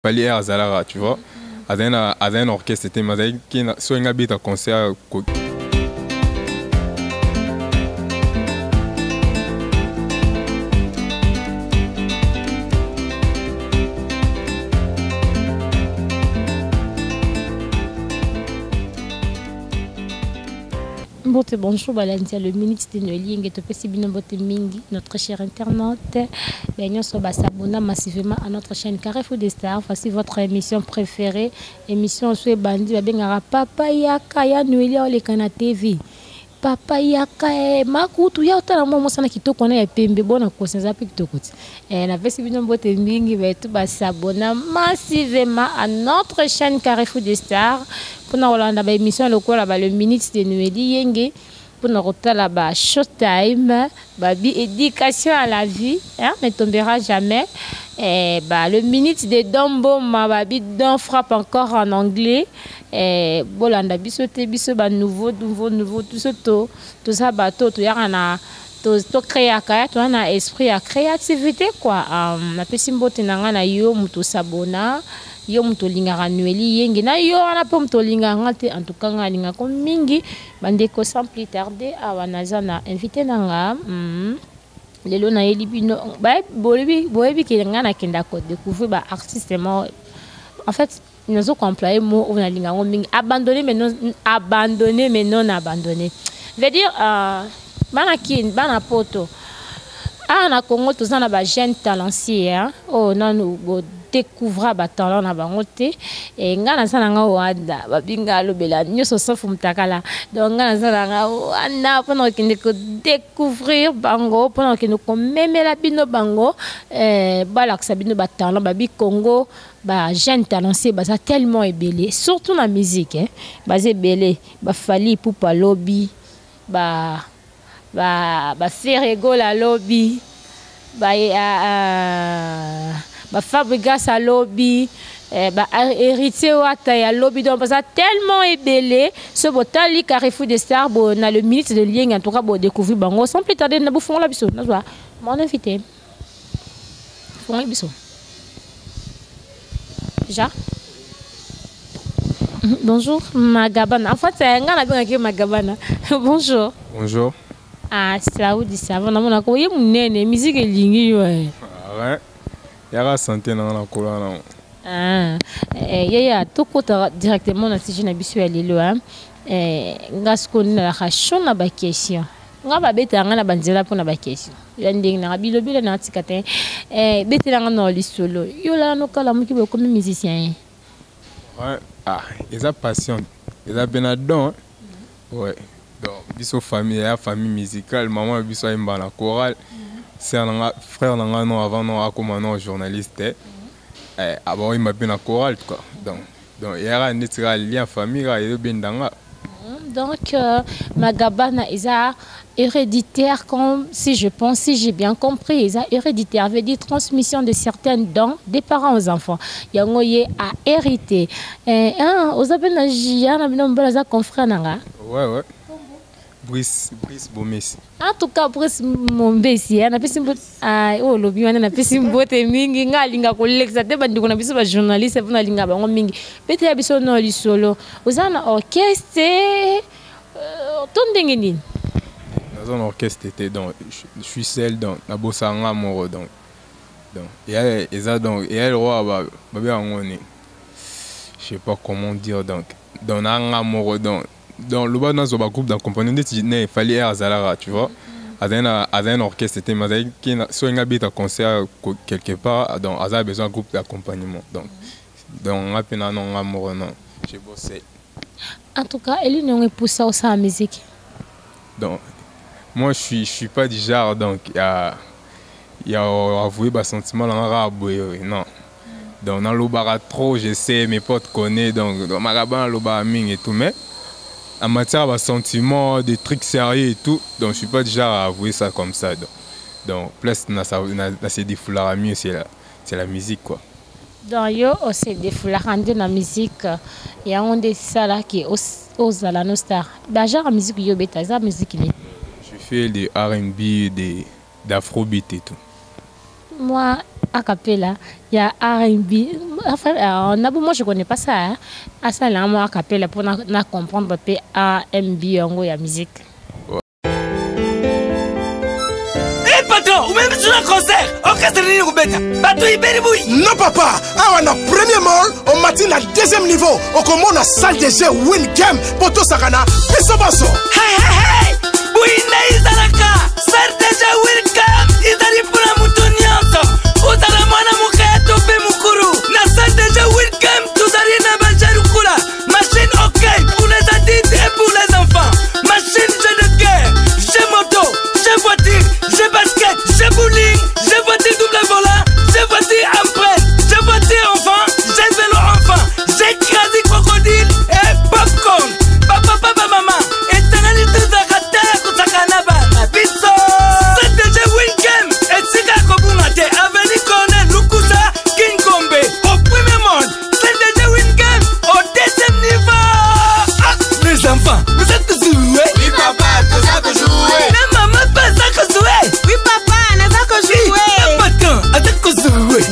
Fallait Air Zalara, tu vois. Avec un orchestre, c'était qui soit un habit à concert. Bonjour, le ministre de Noélie notre cher internaute. Nous sommes s'abonner massivement à notre chaîne Carrefour des Stars. Voici votre émission préférée. Émission sur Bandi, Papa Yaka ya Noélie au Lekana TV. Papa Yaka makutu ya utala momo sana kitoko na ya pembe bona kosenza pe kitoko. Na vesi bino mbote mingi betu s'abonner massivement à notre chaîne Carrefour des Stars. Pour nous rendre la émission le ministre de Noélie Yenge pour nous rendre la showtime babi éducation à la vie ne tombera jamais le ministre de Dombo babi don frappe encore en anglais bolanda biso te biso ba nouveau tout ça bateau to yana to créer to na esprit à créativité quoi na pesimbote nanga na yo muto sabona yo muto lingaka Noélie Yenge na yo ana po muto lingaka te en tout cas nga linga ko mingi bandeko sans plus tarder awanaza na invité nanga lelo na yeli bino ba boyebi ke nga na kenda ko découvrir ba artiste en fait nous avons employé mot on a linga mingi abandonner mais non abandonner veut dire bana poto na Congo tous na ba jeune talentsier oh non découvrir ba talent na bango te et ngana sana nga wanda babinga lobela nyoso sofu mtakala donc ngana sana nga wana pendant que nous découvrir bango pendant que nous memela bino bango balaksa bino ba talent babi Congo ba jeune talentsier ba ça tellement ébélé surtout la musique basé belé ba fali poupa lobby ba Ferrego la lobby Fabrigas à lobby héritier wata ya lobby donc ça tellement ébélé ce botali Carrefour des Stars na le ministre de Lieng en tout cas découvrir bango sans plus tarder na bouffon la biso na zo mon invité fon biso déjà bonjour Magabana en fait c'est ngana bien Magabana bonjour Saoudi ça va na mona ko ye munene musique elingi yo ouais yara santé na kola na yaya tokota directement na tijina biso ya lelo ngasko na la chona ba question nga ba beta nga na banzela pona ba question ya ndenge na bilobile na tikate betela nga no lisolo yo la no kala muki be comme musicien ouais ils a passion ils a benadon ouais donc biso famille musicale maman biso imba na chorale c'est un frère nanga non avant non akoma non journaliste avant il m'a bien na chorale quoi donc il y a un lien famille et bien danga donc Magabana isa héréditaire comme si j'ai bien compris isa héréditaire veut dire transmission de certains dons des parents aux enfants yango ye a hérité aux appels na jia na bino mbala za confrère nanga ouais Brice Bomesi. En tout cas, Brice Mombesi, na pesi mbote lobi wana na pesi mbote mingi nga linga koleksa te bandi ko na biso ba journaliste na linga bango mingi. Bete ya biso no lisolo. Ozana orchestre tondenge nini? Dans un orchestre donc je suis seul donc na bosanga moro donc il y a le roi ba ngoni. Je sais pas comment dire donc na moro dans le bas dans un groupe d'accompagnement il fallait Air Zalara, tu vois. Avec un orchestre, c'était qui soit un habit à concert quelque part, donc il a besoin d'un groupe d'accompagnement. Donc on a peine non amour non. J'ai bossé. En tout cas, elle n'est pas poussée au sa musique. Donc moi je suis pas du genre donc il y a avoué bas sentiment dans arabe non. Donc dans le bar trop, je sais mes potes connaissent donc dans Marabin le bar ming et tout mais en matière de sentiments, des trucs sérieux et tout, donc je suis pas déjà à avouer ça comme ça. Donc plus c'est des foulards mieux, c'est la musique quoi. Donc yo c'est des foulards dans la musique, il y a un des ça qui aux à la nostar. Bah genre musique yo beta, ça musique ni. Je fais des R&B, des d'afrobeat et tout. Moi a cappella, il y a R&B. Enfin, moi je connais pas ça. Hein. À ça, là, moi, a cappella pour comprendre R&B, il y a musique. Ou même sur un concert, orchestre ni Roubeta. Non papa, on a premier mall, on matin à deuxième niveau, on commence la salle de jeu Win Game, Poto Sakana, Pesobaso. Hey hey hey, Bouina Izalaka, salle de jeu Win Game, Izali pour la moutonniante. Uzala mwana mukato pe mukuru, la salle de jeu Win Game, Tuzari na bajarukula. Machine ok pour les adultes et pour les enfants. Machine jeu de guerre, jeu moto, jeu voiture, jeu basket, jeu bowling, jeu voiture double volant, jeu voiture empreinte, jeu voiture enfant, jeu vélo enfant, jeu crasi crocodile et popcorn. Papa, papa, maman, et tangali tuzakata kusakanaba. Biso, c'est déjà win game. Et sika kobungate, aveni kone lukusa kinkombe. Au premier monde, c'est déjà win game. Au deuxième niveau. Ah, les enfants, vous êtes joués? Oui papa, tu sais que jouer. Mais maman, pas ça que jouer. Oui papa, n'a pas que jouer.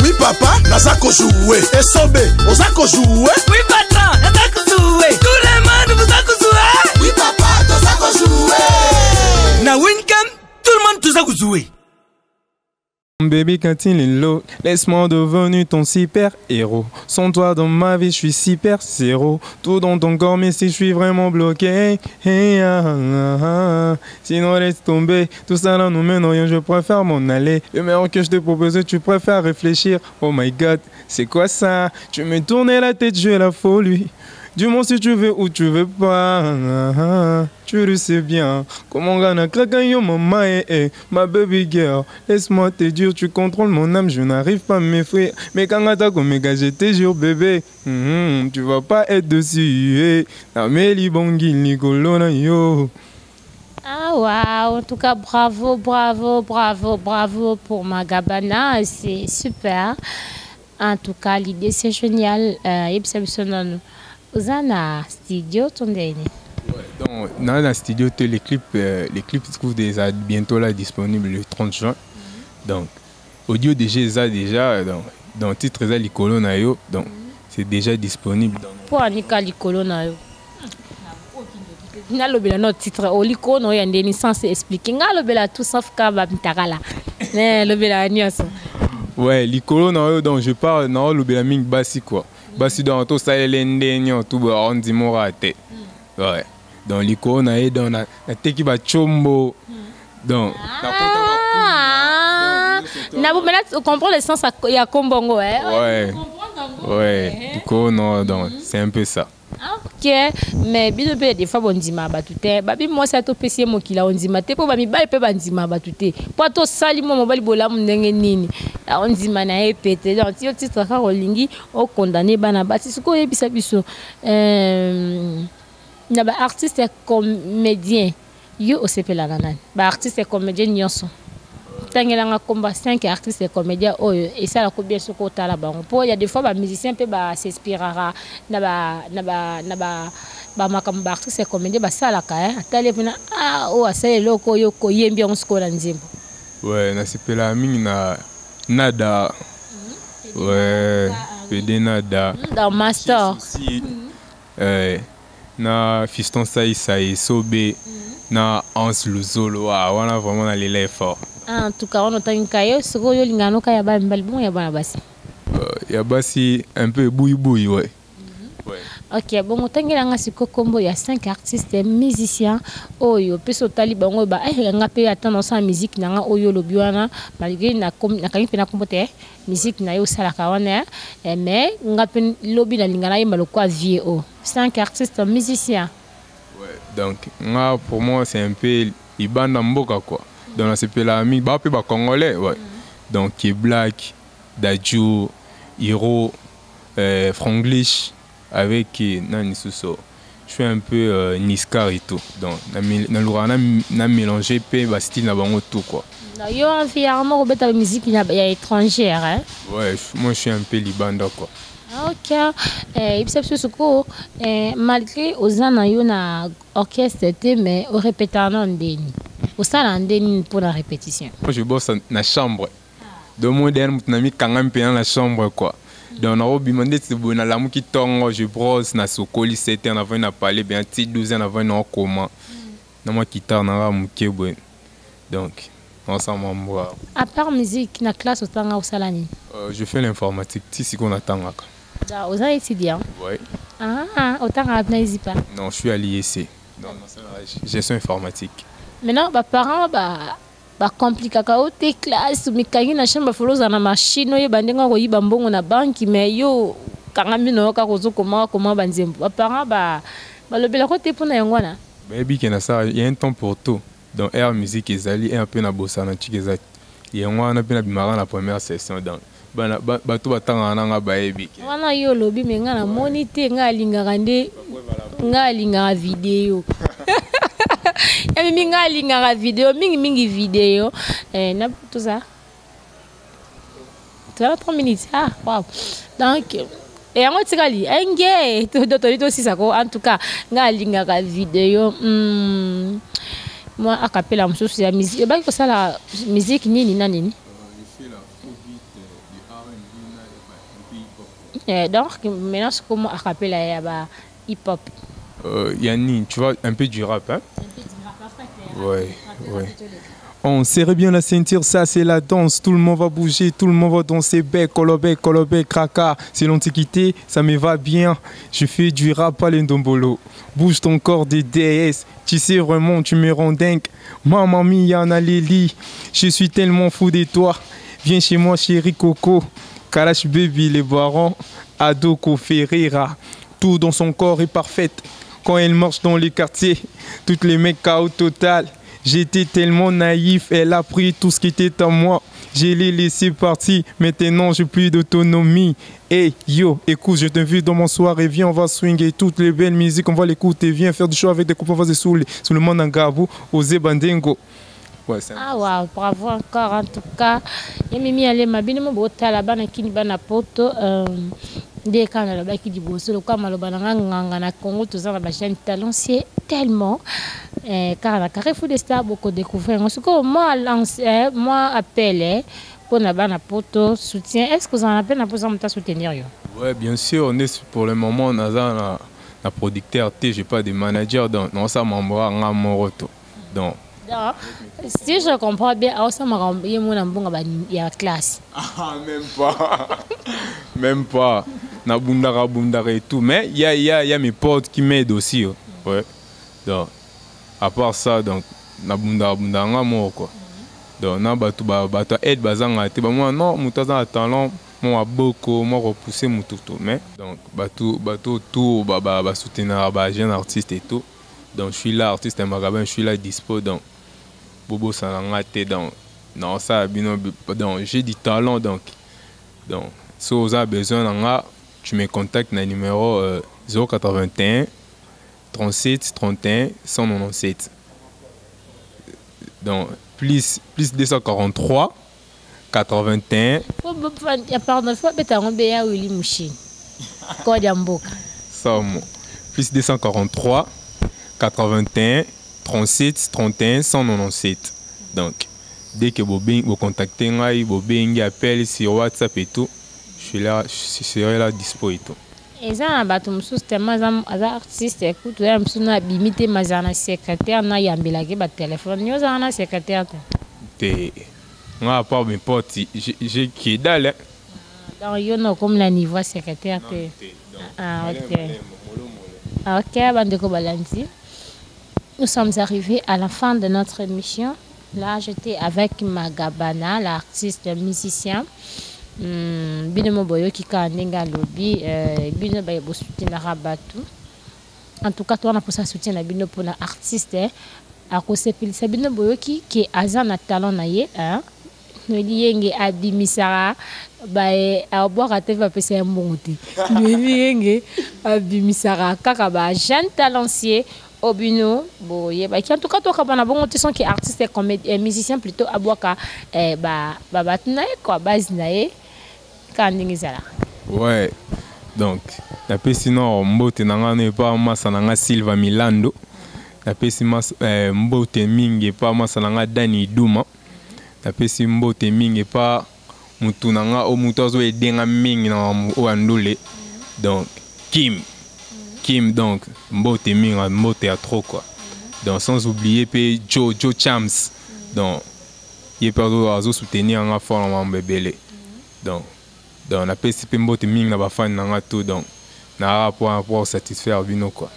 Oui papa, Nazako jouer. Et Sobe, Ozako jouer. Oui patron, Nazako jouer. Tout le monde vous a jouer. Oui papa, Nazako jouer. Na Wincam, tout le monde vous a jouer. Baby, quand il est low, laisse-moi devenir ton super-héros. Sans toi dans ma vie, je suis super-zéro. Tout dans ton corps, mais si je suis vraiment bloqué. Hey, sinon laisse tomber. Tout ça là nous mène rien, je préfère m'en aller. Le meilleur que je te propose, tu préfères réfléchir. Oh my god, c'est quoi ça? Tu me tournes la tête, je la folie. Dis-moi si tu veux ou tu veux pas. Tu le sais bien. Comment gana krakayo maman ma baby girl. Laisse-moi te dire, tu contrôles mon âme, je n'arrive pas à m'effrayer. Mais quand t'as comme je te jure bébé, tu vas pas être dessus. Nameli bongi Nicolo na yo. Ah waouh, en tout cas bravo, bravo, bravo, bravo pour Magabana, c'est super. En tout cas l'idée c'est génial. Zana studio tondeni. Donc dans la studio les clips se trouvent déjà bientôt là disponibles le 30 juin. Donc audio déjà dans titre za likolo na yo, donc c'est déjà disponible dans pour anika likolo na yo. Na lobela notre titre au liko no ya ndeni sans expliquer nga lobela tout sauf ka ba mtakala. Mais lobela nyos. Ouais, likolo na yo, donc je parle na lobela ming basi quoi. Basi dans tout ça l'endeni tout on dit morate. Ouais. Dans l'icône dans la teki ba chombo. Donc na vous maintenant comprendre le sens il y a kombongo hein. Ouais. Ouais, l'icône donc c'est un peu ça. OK, mais bien des fois on dit ma batute. Babi moi ça to pesier mo kila on dit ma te po ba mi ba pe ba ndi ma batute. Po to sali mo mobali bola mu ndenge nini. On dit mana e pété donc ti titre ka rolingi o condamné bana bati ko yebisa biso na ba artiste et comédien yo osepela nanani ba artiste et comédien nyonso tangela nga komba 5 artistes et comédiens et ça la ko bien soko tala bango po il y a des fois ba musiciens pe ba s'inspirera na ba makamba artiste et comédien ba sala ka atale pena asale loko yo ko yembi on skola nzimbo. Ouais, na sepela mingi na nada. Ouais, PD nada dans master. Na Fiston Saïsa et Sobe na Hans Luzolo on a vraiment les fort. En tout cas on entend kayo soko yo lingano kaya ba mbali bon ya bana basi. Ya basi un peu boui ouais. Ouais. OK, bon otangela nga siko kombo ya 5 artistes et musiciens oyo peso tali bango ba nga pe attendre sa musique na nga oyo lobiwana malgré na kangi pe na kombote musique na yo sala kawana mais nga pe lobi na lingana yemba lokwa vie 5 artistes musiciens. Ouais, donc nga pour moi c'est un peu ibanda mboka quoi. Donc c'est pe la ami ba pe ba congolais ouais. Donc qui est Black, Dadju, Hiro, Franglish avec Nani Sousso. Je fais un peu Niskar et tout. Donc na mélangé pe ba style na bango tout quoi. Yo environnement robeta musique étrangère hein. Ouais, moi je suis un peu libanda quoi. OK. Et puis c'est malgré ozana yo na orchestre mais au répétant ndeni. Au sala ndeni pour la répétition. Moi je bosse na chambre. Donc moi derrière mon ami quand même dans la chambre quoi. Donc on a demandé si bon la mu qui tongo je brosse na sokoli 7 ans avant na parler bien petit 12 ans avant na comment. Na moi qui tar na muke bon. Donc ensemble moi. À part musique, na classe au tanga au salani. Je fais l'informatique, si qu'on attend là. Vous êtes étudiant? Oui. Ah, au tanga na pas. Non, je suis à l'IEC. Dans gestion informatique. Maintenant, mes parents ba compliqué ka tes classes mais kangi na chambre foloza na machine yo bandenga ko yiba mbongo na banki mais yo kanga mino ka kozo comment banzembo. Mes parents ba lobela ko te pona yango na. Baby que na ça, il y a un temps pour tout. Donc air musique ezali un peu na bossa na tchikeza. Yango na pe na bimara na première session donc bana bato batanga nanga baebi. Wana yo lobi me nga na monite nga lingaka nde nga lingaka video. Mingi nga lingaka video mingi video na tout ça. Tu as 3 minutes ah wow. Donc et en tikali enge to si ça en tout cas nga lingaka video moi a capé la musique ya musique et ba ko ça la musique nini na nini. Je fais la afrobeat du R&B et donc maintenant c'est comment a capé la ba hip hop. Yanni, tu vois un peu du rap hein. Un peu du rap ouais ouais. On serre bien la ceinture, ça c'est la danse. Tout le monde va bouger, tout le monde va danser. Bec, kolobek, kraka. C'est l'antiquité, ça me va bien. Je fais du rap à l'endombolo. Bouge ton corps des déesses. Tu sais vraiment, tu me rends dingue. Maman mia, Lili. Je suis tellement fou de toi. Viens chez moi, chérie Coco. Kalash Baby, les barons. Adoko Ferreira. Tout dans son corps est parfait. Quand elle marche dans les quartiers, toutes les mecs KO total. J'étais tellement naïf, elle a pris tout ce qui était à moi. Je l'ai laissé partir, maintenant j'ai plus d'autonomie. Hey yo, écoute, je t'invite dans mon soirée, viens, on va swinguer toutes les belles musiques, on va l'écouter, viens faire du show avec des copains, on va se saouler. Sous le monde en Gabou, Osé Bandengo. Ouais, ah wow, bravo encore en tout cas. Et Mimi allez ma bien mo la bana kini bana poto des quand la baki di bosso le comme le bana nganga na Congo tous ça la chaîne talent c'est tellement car la Carrefour des Stars beaucoup découvrir en ce que moi lancé moi appelé pour la bana poto soutien est-ce que vous en appelez na pour ça soutenir yo? Ouais, bien sûr, on est pour le moment on a un producteur T, j'ai pas de manager donc non ça m'envoie un moroto. Donc si je comprends bien, il y a une classe. Ah, même pas. Même pas. Na bundara et tout. Mais il y a mes potes qui m'aident aussi. Ouais. Donc, à part ça, donc, na bundara mort quoi. Donc, na batu aide bazanga te. Moi non, mutaza talent, moi beaucoup, moi repousser mon tout. Mais donc, batu tout, soutenir ba jeune artiste et tout. Donc, je suis là, artiste Magabin, je suis là dispo donc. Bobo Sanangate donc non ça donc j'ai du talent donc si vous avez besoin tu me contactes dans le numéro 081 37 31 197 donc plus 243 81 pardon faut beta ngombe ya Willy Mouchi quoi d'amboka ça plus 243 81 37 31 197. Donc, dès que vous contactez, vous appelez sur WhatsApp et tout, je serai là dispo et tout. Et ça, les artistes écoutent, ils sont habillés, mais ils secrétaire, ils ont téléphone, ils ont secrétaire. Moi, à part mes potes, j'ai qui dalle. Donc, ils ont comme le niveau secrétaire. Ah, ok. Ok, Bandeko Balanti. Nous sommes arrivés à la fin de notre émission. Là, j'étais avec Magabana, l'artiste musicien. Bino Boyo qui kanenga lobby, Bino Bayo soutien Rabatu. En tout cas, toi, on a pour ça soutien à Bino pour l'artiste. À cause de Bino Boyo qui est azan talent naie, hein. Nous disons abimisara, à boire à tête va passer un monté. Nous disons abimisara, kakaba, jeune talencier. Obino, en tout cas, toi, quand on a bon, tu sens qu'il est artiste et musicien plutôt à boire quoi, base nae, quand ouais, donc, d'après sinon, Mbote n'a pas Massananga Silva Milando, d'après si Mbote Ming et pas Massananga Dani Douma, d'après si Mbote Ming et pas mutu nanga o mutu azo edenga mingi na o andole donc Kim donc mbote mingi mbote ya trop quoi donc sans oublier pe Joe Chams donc il peut azo soutenir nga fort na mbebele donc on a pesi pe mbote mingi na ba fan nanga tout donc na rapport pour satisfaire bino quoi.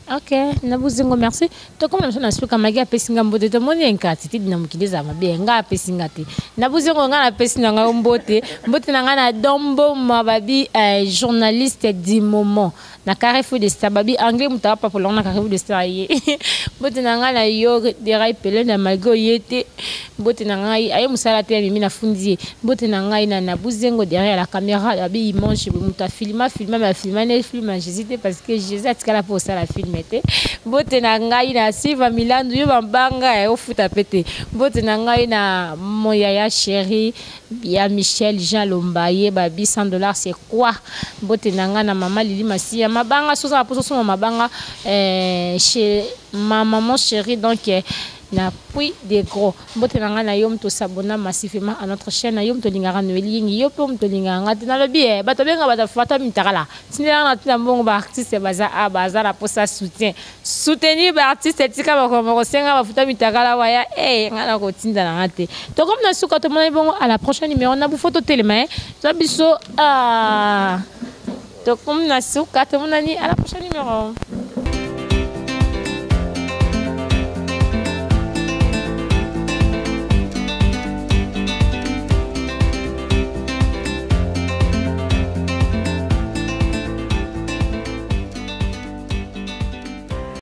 Ok, Nabuzingo, merci. To comme je n'explique à Magia Pessinga Mbote, to moni enkati ti dinamukide za mabe nga Pessinga te. Nabuzingo nga na Pessinga nga Mbote, Mbote nga na Dombo Mababi journaliste du moment. Na Carrefour de Star babi anglais mutaka pa polona Carrefour de Star ye. Mbote nga na yo de rai pele na mago yete. Mbote nga aye musala te mimi na fundi. Mbote nga na Nabuzingo derrière la caméra babi image muta filma ne filma j'hésite parce que Jésus atikala pour ça la film. Bote na ngai na Silva Milandu yo bambanga ya ofuta pete. Bote na ngai na moya ya chéri ya Michel Jean Lombaye babi $100 c'est quoi? Bote na ngai na mama Lili Masia mabanga soza poso so mabanga chez ma maman chérie donc na puis des gros bote na nga na yom to sabona massivement à notre chaîne na yom to lingara noeli ngi yo pom to linganga na lobi bato benga bata fata mitakala tinela na tina mbongo ba artiste baza a baza la pour ça soutenir ba artiste tika ba ko senga ba futa mitakala waya nga na ko tinda na ngate to comme na suka to mona bongo à la prochaine numéro na bu photo telema to biso to comme na suka to mona ni à la prochaine numéro.